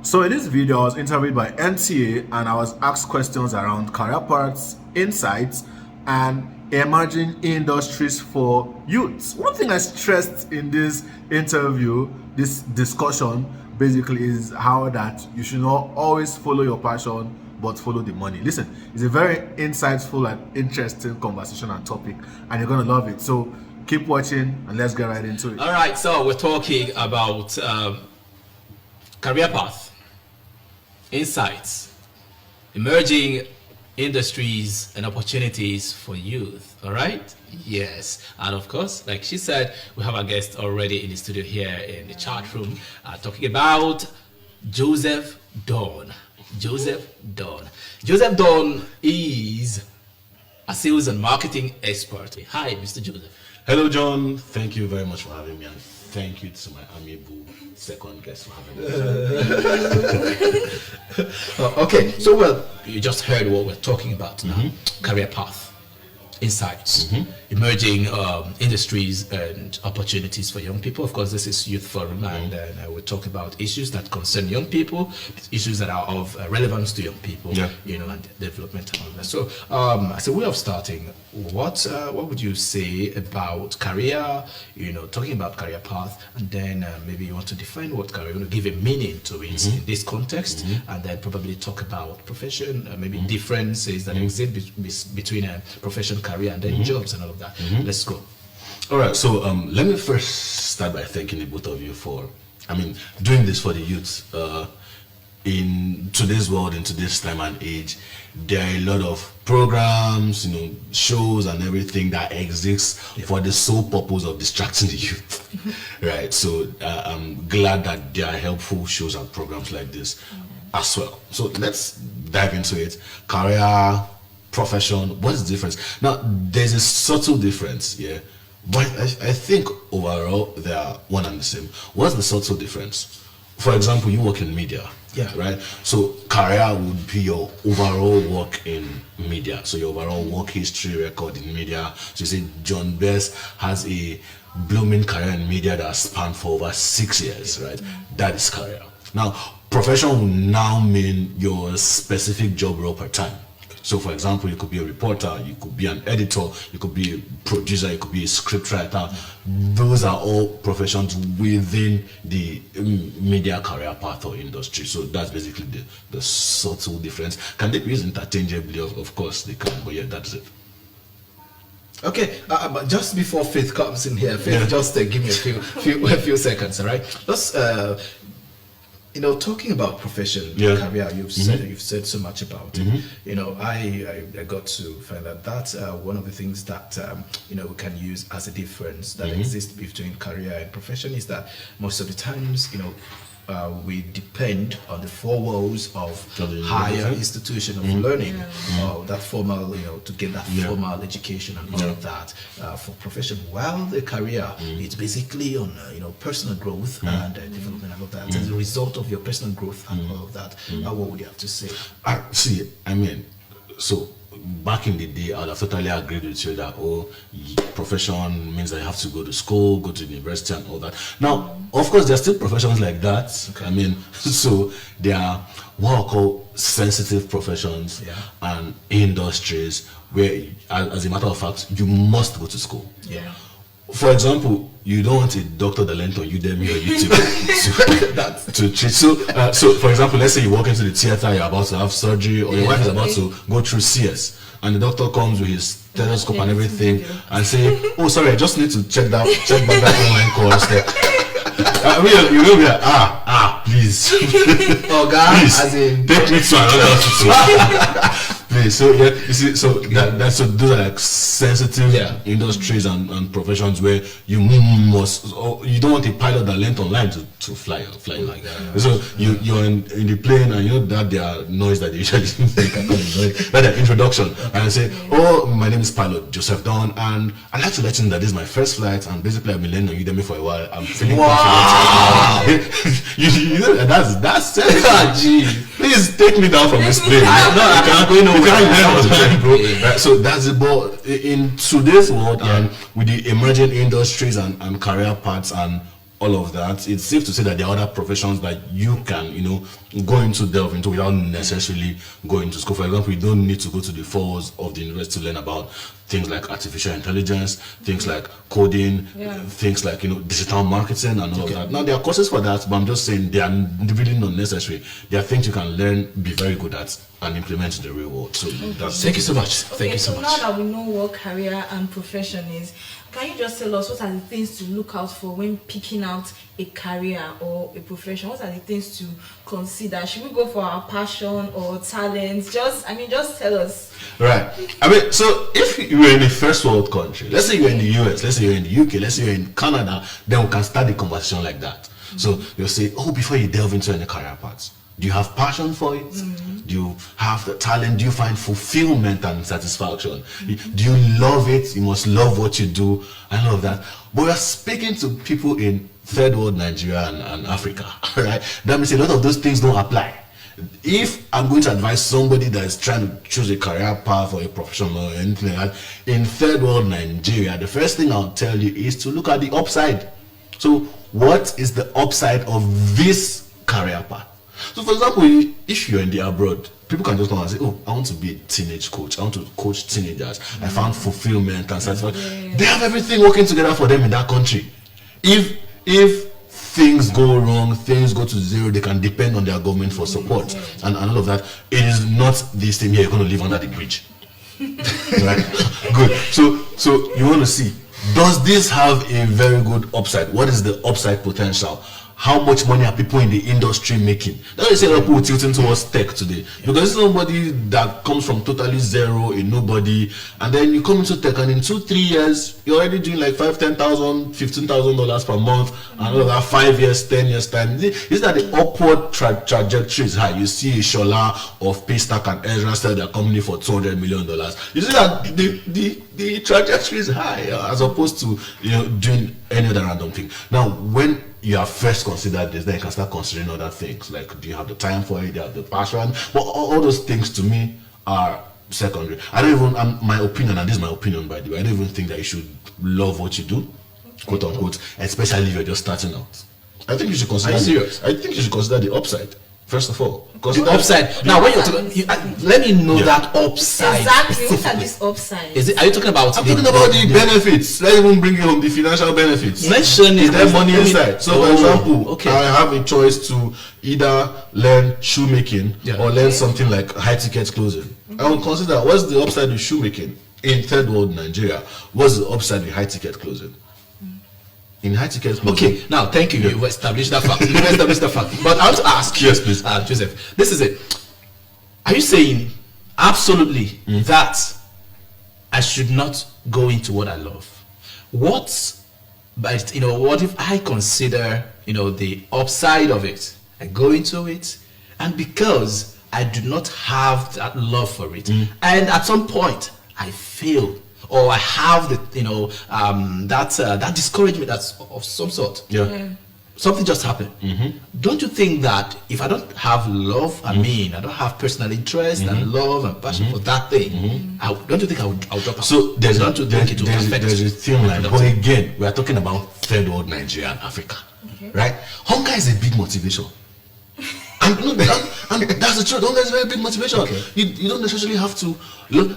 So in this video, I was interviewed by NTA and I was asked questions around career paths, insights, and emerging industries for youths. One thing I stressed in this interview, this discussion, basically is how that you should not always follow your passion, but follow the money. Listen, it's a very insightful and interesting conversation and topic, and you're going to love it. So keep watching and let's get right into it. All right, so we're talking about career path, insights, emerging industries and opportunities for youth. All right, yes, and of course, like she said, we have a guest already in the studio here in the chat room talking about Joseph Dawn. Joseph Dawn is a sales and marketing expert. Hi, Mr. Joseph. Hello, John. Thank you very much for having me, and thank you to my amiable second guest for having me. Okay, so well, you just heard what we're talking about now. Career path, insights, emerging industries and opportunities for young people. Of course, this is Youth Forum, and I will talk about issues that concern young people, issues that are of relevance to young people, you know, and development and all that. So, as a way of starting, what would you say about career? You know, talking about career path, and then maybe you want to define what career, you know, give a meaning to it in this context, and then probably talk about profession, maybe differences that exist between a profession, career, and then jobs and all of that. Let's go. All right, so let me first start by thanking the both of you for, doing this for the youth. In today's world, in today's time and age, there are a lot of programs, you know, shows and everything that exists for the sole purpose of distracting the youth. Right, so I'm glad that there are helpful shows and programs like this as well. So let's dive into it. Career, profession, what's the difference? Now, there's a subtle difference, but I think overall they are one and the same. What's the subtle difference? For example, you work in media, right? So career would be your overall work in media. So your overall work history record in media. So you say John Best has a blooming career in media that spanned for over 6 years, right? That is career. Now, profession will now mean your specific job role per time. So, for example, you could be a reporter, you could be an editor, you could be a producer, you could be a scriptwriter. Those are all professions within the media career path or industry. So that's basically the subtle difference. Can they be used interchangeably? Of course they can, but yeah, that's it. Okay, but just before Faith comes in here, Faith, just give me a few seconds, all right? Let's you know, talking about profession, career, you've said so much about it. You know, I got to find out that one of the things that you know, we can use as a difference that exists between career and profession is that most of the times, you know, we depend on the four walls of higher institution of learning, that formal, you know, to get that formal education and all of that. For profession, while the career, it's basically on you know, personal growth and development and all of that. As a result of your personal growth and all of that, what would you have to say? See, so back in the day, I would have totally agreed with you that profession means that you have to go to school, go to university and all that. Now, of course, there are still professions like that. So there are what I call sensitive professions and industries where, as a matter of fact, you must go to school. For example, you don't want a doctor that learned on Udemy or YouTube to treat. So, for example, let's say you walk into the theater, you're about to have surgery, or your wife is about to go through CS, and the doctor comes with his stethoscope and everything, and say, "Oh, sorry, I just need to check back that online course." You will be like, please, please, as in take me to another hospital. So you see, so those are like sensitive industries and professions where you must, you don't want a pilot that learned online to fly like that. So you're in the plane, and you know that there are noise that they usually make that their introduction, and say, "Oh, my name is Pilot Joseph Dawn, and I'd like to let you know that this is my first flight, and basically I've been learning on Udemy for a while. I'm feeling confident." You know, that's it. Please take me down from this plane. So that's it. But in today's world, and with the emerging industries and career paths and all of that, it's safe to say that there are other professions that you can, you know, delve into without necessarily going to school. For example, you don't need to go to the falls of the university to learn about things like artificial intelligence, things like coding, things like digital marketing and all of that. Now there are courses for that, but I'm just saying they are really not necessary. There are things you can learn, be very good at, and implement in the real world. So thank you so much. Thank you so much. Now that we know what career and profession is, can you just tell us what are the things to look out for when picking out a career or a profession? What are the things to consider? Should we go for our passion or talents? Just tell us. Right. So if you're in a first world country, let's say you're in the US, let's say you're in the UK, let's say you're in Canada, then we can start the conversation like that. So you'll say, before you delve into any career paths, do you have passion for it? Do you have the talent? Do you find fulfillment and satisfaction? Do you love it? You must love what you do and all of that. But we're speaking to people in third world Nigeria and Africa, right? That means a lot of those things don't apply. If I'm going to advise somebody that is trying to choose a career path or a profession or anything like that in third world Nigeria, the first thing I'll tell you is to look at the upside. So what is the upside of this career path? So for example, if you're in the abroad, people can just come and say, I want to be a teenage coach. I want to coach teenagers. I found fulfillment and satisfaction. They have everything working together for them in that country. If things go wrong, things go to zero, they can depend on their government for support and all of that. It is not this thing here, you're going to live under the bridge. Right? Good. So you want to see, does this have a very good upside? What is the upside potential? How much money are people in the industry making? That's why you see a lot of people tilting towards tech today. Because it's somebody that comes from totally zero, a nobody, and then you come into tech, and in 2-3 years, you're already doing like $5,000, $10,000, $15,000 per month, and all of that 5 years, 10 years time. Is that the upward trajectory is high? You see a Shola of Paystack and Ezra sell their company for $200 million. You see that the trajectory is high as opposed to doing any other random thing. Now, when you have first considered this, then you can start considering other things like, do you have the time for it? Do you have the passion? But all those things to me are secondary. I don't even, my opinion, and this is my opinion by the way, I don't even think that you should love what you do, quote unquote, especially if you're just starting out. I think you should consider. Are you serious? I think you should consider the upside. First of all, the upside. Now, when you're talking, let me know that upside. Exactly. What are these upsides? Are you talking about? I'm talking about the benefits. Let's even bring home the financial benefits. Mention is there money inside? So, for example, okay, I have a choice to either learn shoemaking or learn something like high ticket closing. I will consider what's the upside with shoemaking in third world Nigeria. What's the upside with high ticket closing? In high ticket closing. Okay, now thank you. You've established that fact. But I want to ask you, yes, please, Joseph. This is it. Are you saying absolutely that I should not go into what I love? What if I consider the upside of it? I go into it, and because I do not have that love for it, and at some point I fail, or I have that discouragement that's of some sort. Something just happened. Don't you think that if I don't have love, I don't have personal interest and love and passion for that thing, don't you think I'll drop out? So there's a thing like that. But again, we are talking about third world Nigeria and Africa, right? Hunger is a big motivation. And that's the truth. Hunger is a very big motivation. You don't necessarily have to.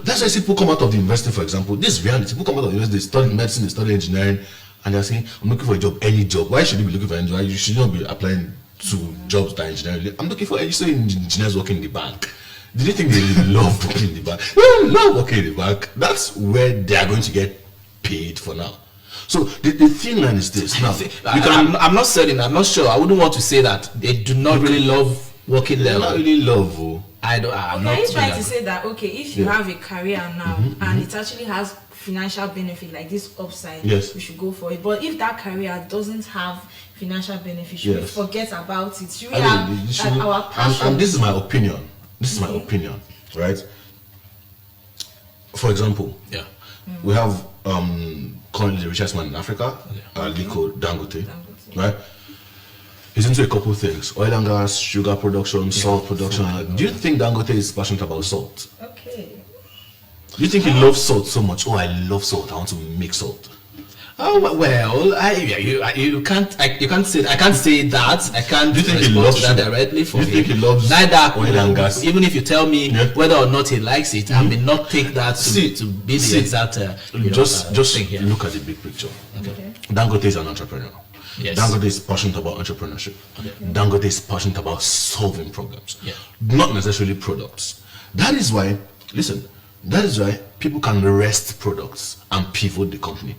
That's why people come out of the university, for example. This is reality. People come out of the university, they study medicine, they study engineering, and they're saying, I'm looking for a job, any job. Why should you be looking for any job? You should not be applying to jobs that are engineering. I'm looking for engineers working in the bank. Did you think they really love working in the bank? They don't love working in the bank. That's where they are going to get paid for now. So the thin line is this. Now, I'm not certain. I'm not sure. I wouldn't want to say that they do not really love working there. Not really love. Are you trying to say that if you have a career now and it actually has financial benefit like this upside, we should go for it. But if that career doesn't have financial benefit, should we forget about it? Should we have our passion? And this is my opinion. Right? For example, we have currently the richest man in Africa, Aliko Dangote, right? He's into a couple of things: oil and gas, sugar production, salt production. Do you think Dangote is passionate about salt? Okay. Do you think he loves salt so much? I love salt. I want to make salt. Oh well, you can't say I can't say that. I can't. Do you think he respond loves to that sugar? directly for Do you think he loves neither oil and gas? Even if you tell me whether or not he likes it, I may not take that to be the exact. Just thing here. look at the big picture. Okay. Dangote is an entrepreneur. Yes. Dangote is passionate about entrepreneurship. Okay. Dangote is passionate about solving problems, not necessarily products. That is why, listen, that is why people can rest products and pivot the company.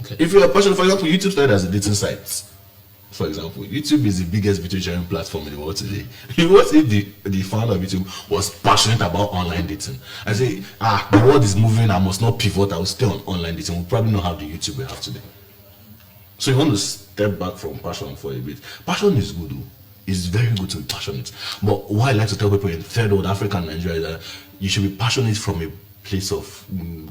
Okay. If you are passionate, for example, YouTube started as a dating site. For example, YouTube is the biggest video sharing platform in the world today. What if the founder of YouTube was passionate about online dating? I say, the world is moving, I must not pivot, I will stay on online dating. We'll probably not have the YouTube we have today. So you want to step back from passion for a bit. Passion is good, though. It's very good to be passionate. But what I like to tell people in third world Africa and Nigeria is that you should be passionate from a place of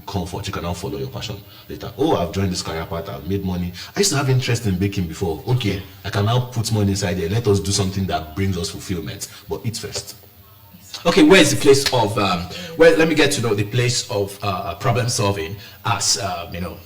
comfort. You can now follow your passion later. Oh, I've joined this career path, I've made money. I used to have interest in baking before. Okay, I can now put money inside there. Let us do something that brings us fulfillment. But eat first. Okay, where is the place of let me get to know the place of problem solving as a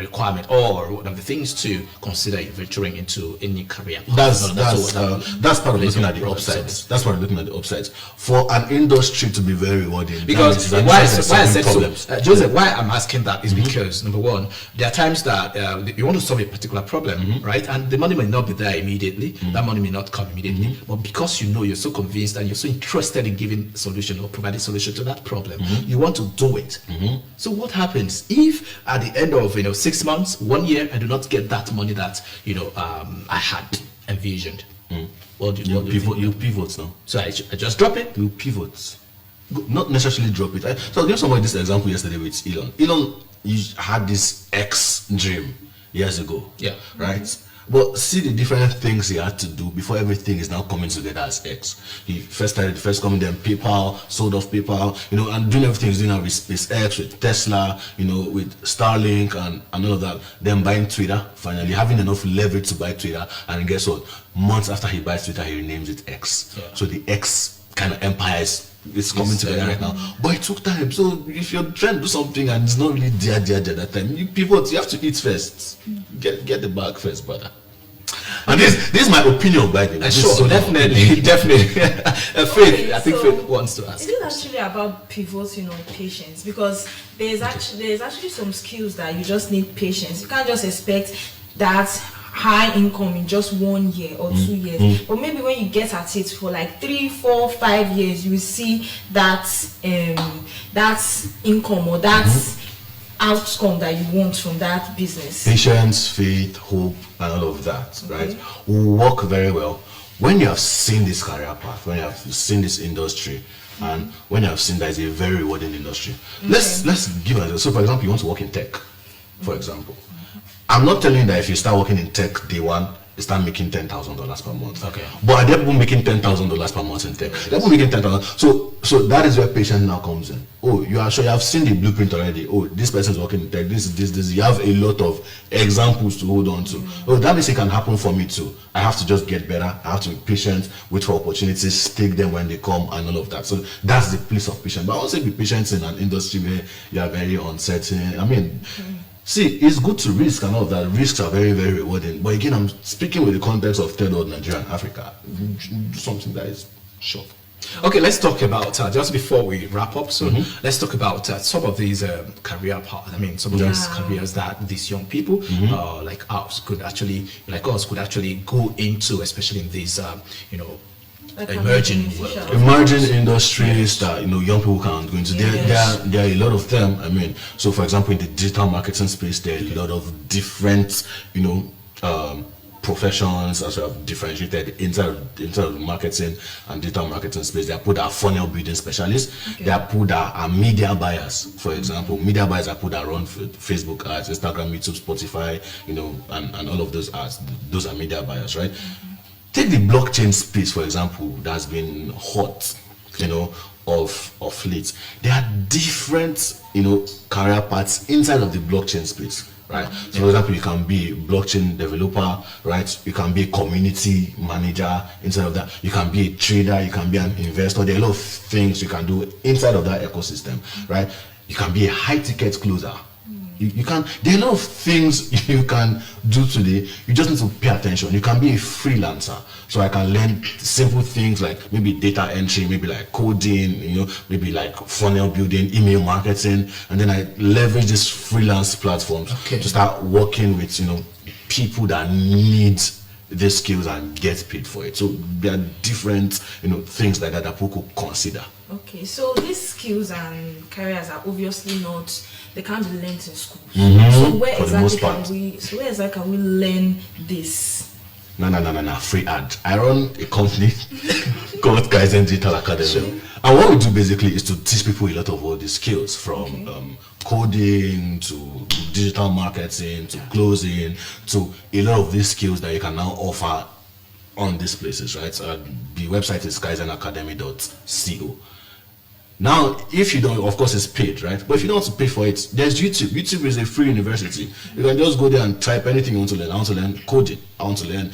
requirement or one of the things to consider venturing into any career. That's part of looking at the upsides. That's part of looking at the upsides. For an industry to be very rewarding, because why I said so, Joseph, why I'm asking that is because number one, there are times that you want to solve a particular problem, right? And the money may not be there immediately. That money may not come immediately, but because you know you're so convinced and you're so interested in giving a solution or providing solution to that problem, you want to do it. So what happens if at the end of 6 months, 1 year, I do not get that money that I had envisioned? You pivot now. So I just drop it. You pivot, not necessarily drop it. So I'll give somebody this example yesterday with Elon. Elon had this X dream years ago. Yeah. Right. But see the different things he had to do before everything is now coming together as X. He first coming, then PayPal, sold off PayPal, and doing everything he's doing now with SpaceX, with Tesla, with Starlink and all of that. Then buying Twitter, finally having enough leverage to buy Twitter. And guess what? Months after he buys Twitter, he renames it X. Yeah. So the X kind of empire is coming together right now. But it took time. So if you're trying to do something and it's not really there that time, you pivot. You have to eat first. Get the bag first, brother. And this is my opinion, by the way. Sure, definitely. Faith, I think Faith wants to ask. Is it actually about pivoting on patience? Because there's actually some skills that you just need patience. You can't just expect that high income in just 1 year or 2 years. But maybe when you get at it for like 3, 4, 5 years, you will see that income or that outcome that you want from that business. Patience, faith, hope, and all of that, right? Will work very well when you have seen this career path, when you have seen this industry, and when you have seen that it's a very rewarding industry. Let's give it. So, for example, you want to work in tech, for example. I'm not telling you that if you start working in tech day one, you start making $10,000 per month. Okay. But there are people making $10,000 per month in tech. There are people making $10,000. So that is where patience now comes in. Oh, you are sure you have seen the blueprint already. Oh, this person is working in tech. This. You have a lot of examples to hold on to. Oh, that means it can happen for me too. I have to just get better. I have to be patient, wait for opportunities, take them when they come, and all of that. So that's the place of patience. But I also be patient in an industry where you are very uncertain. I mean. See, it's good to risk and all of that. Risks are very, very rewarding. But again, I'm speaking with the context of third world Nigeria and Africa. Do something that is sure. Okay, let's talk about just before we wrap up. So let's talk about some of these career paths. I mean, some of these careers that these young people like us could actually go into, especially in these emerging industries that young people can go into. There are a lot of them. I mean, so for example, in the digital marketing space, there are a lot of different professions as well, differentiated inside of the marketing and digital marketing space. There are people that are funnel building specialists. There are people that are media buyers. For example, media buyers are people that run Facebook ads, Instagram, YouTube, Spotify, and all of those ads. Those are media buyers, right? Take the blockchain space, for example, that's been hot, of late. There are different, career paths inside of the blockchain space, right? So, for example, you can be a blockchain developer, right? You can be a community manager inside of that. You can be a trader. You can be an investor. There are a lot of things you can do inside of that ecosystem, right? You can be a high ticket closer. you can. There are a lot of things you can do today. You just need to pay attention. You can be a freelancer, so I can learn simple things like maybe data entry, maybe like coding, maybe like funnel building, email marketing, and then I leverage these freelance platforms to start working with people that need these skills and get paid for it. So there are different things like that people could consider. Okay, so these skills and careers are obviously not, they can't be learned in school. So where exactly can we learn this? No. Free ad. I run a company called Kaizen Digital Academy. And what we do basically is to teach people a lot of all these skills, from coding to digital marketing to closing, to a lot of these skills that you can now offer on these places, right? The website is kaizenacademy.co. Now, if you don't, of course it's paid, right? But if you don't want to pay for it, there's YouTube. YouTube is a free university. You can just go there and type anything you want to learn. I want to learn coding. I want to learn,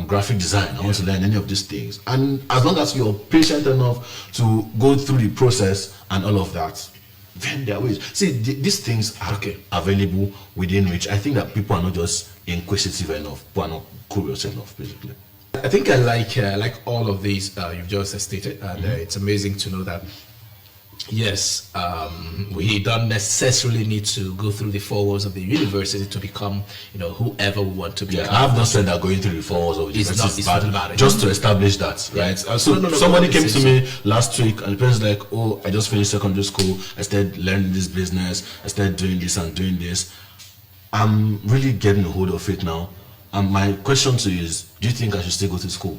graphic design. I want to learn any of these things. And as long as you're patient enough to go through the process and all of that, then there are ways. See, these things are available within reach. I think that people are not just inquisitive enough. People are not curious enough, basically. I think I like all of these you've just stated, and it's amazing to know that. Yes, we don't necessarily need to go through the 4 walls of the university to become, whoever we want to be. Yeah, I have not said that going through the 4 walls of the university is bad. Just to establish that, right? Somebody came to me last week and the person's like, "Oh, I just finished secondary school. I started learning this business. I started doing this and doing this. I'm really getting a hold of it now. And my question to you is, do you think I should still go to school?"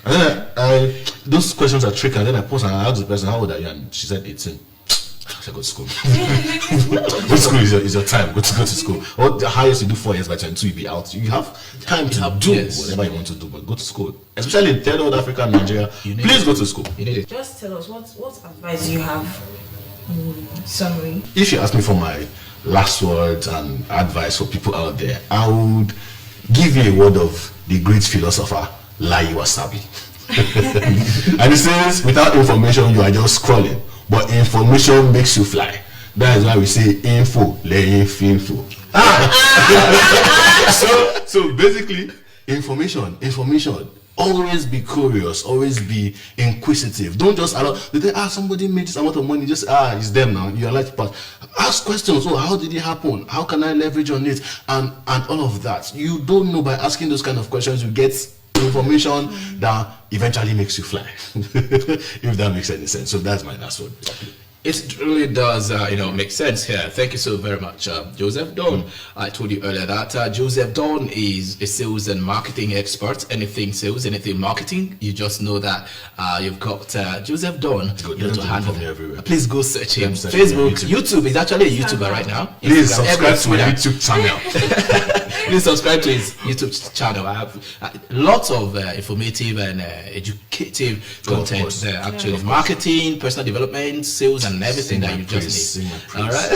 And then those questions are tricky. And then I pause and I ask the person, "How old are you?" And she said 18. I said, "Go to school." Go to school is your time. Go to school. Or the highest you do 4 years, by 22 you'll be out. You have time to do whatever you want to do, but go to school. Especially in third world Africa and Nigeria, please go to school. You need it. Just tell us what advice you have in summary. If you ask me for my last words and advice for people out there, I would give you a word of the great philosopher Lai Wasabi. And it says, without information you are just scrolling, but information makes you fly. That is why we say info, info. So basically, information. Always be curious, always be inquisitive. Don't just allow, somebody made this amount of money, just it's them now. You're like, but ask questions. Oh, how did it happen? How can I leverage on it? And all of that. You don't know. By asking those kind of questions, you get information that eventually makes you fly. If that makes any sense. So that's my last word. It really does, make sense here. Thank you so very much, Joseph Don. I told you earlier that Joseph Don is a sales and marketing expert. Anything sales, anything marketing, you just know that you've got Joseph Don to handle everywhere. Please go search him. Facebook, YouTube. He's actually a YouTuber right now. Please subscribe to my YouTube channel. Please subscribe to his YouTube channel. I have lots of informative and educative content there. Actually, marketing, personal development, sales, and everything that you just need. All right.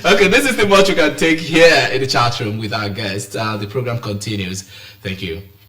Okay, this is the much you can take here in the chat room with our guests. The program continues. Thank you.